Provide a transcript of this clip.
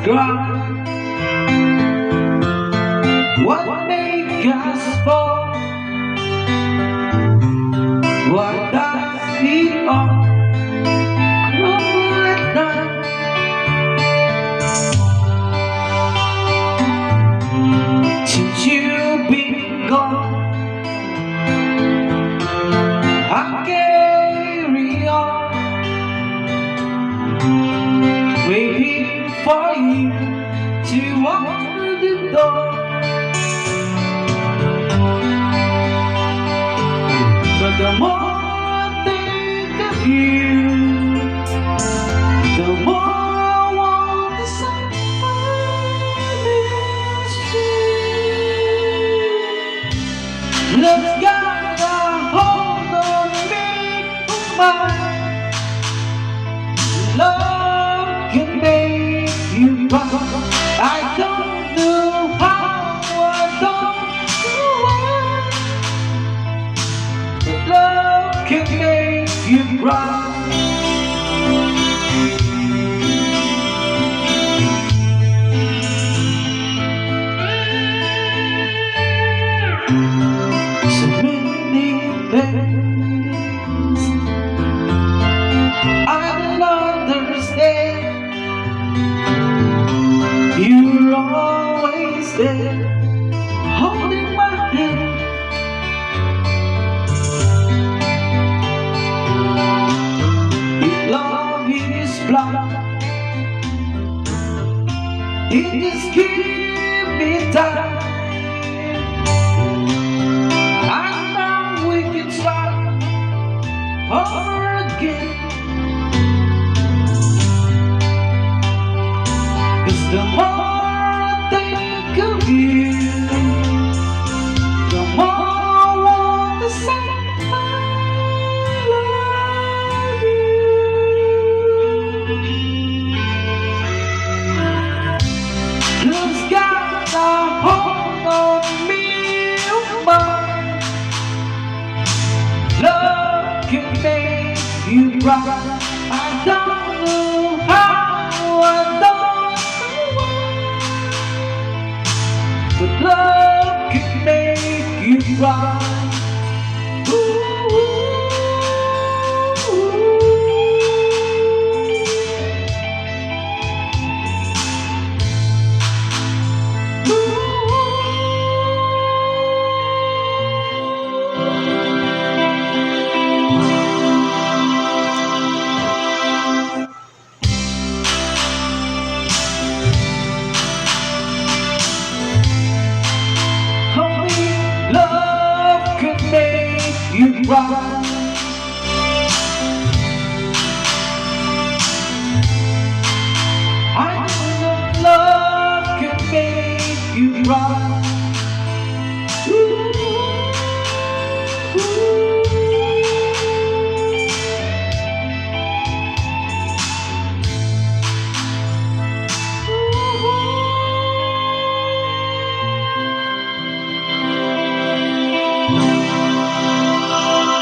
cry. What make us fall? What does it all crumble at night? Since you've been gone, I carry on, waiting for you to open the door. But the more I think of you, the more I want to say love's got a hold on me, oh my. Love can make you cry. I don't know how, I don't know why, but love can make you cry. So many things I don't understand. You're always there, holding my hand. If love is blind, it just give me time. And now we can start over again. 'Cause the more I think of you, the more I want to say I love you. Love's got a hold on me, oh my. Love can make you cry. I don't know how, I don't know why, but love can make you cry. Love can make you cry. I know love can make you cry.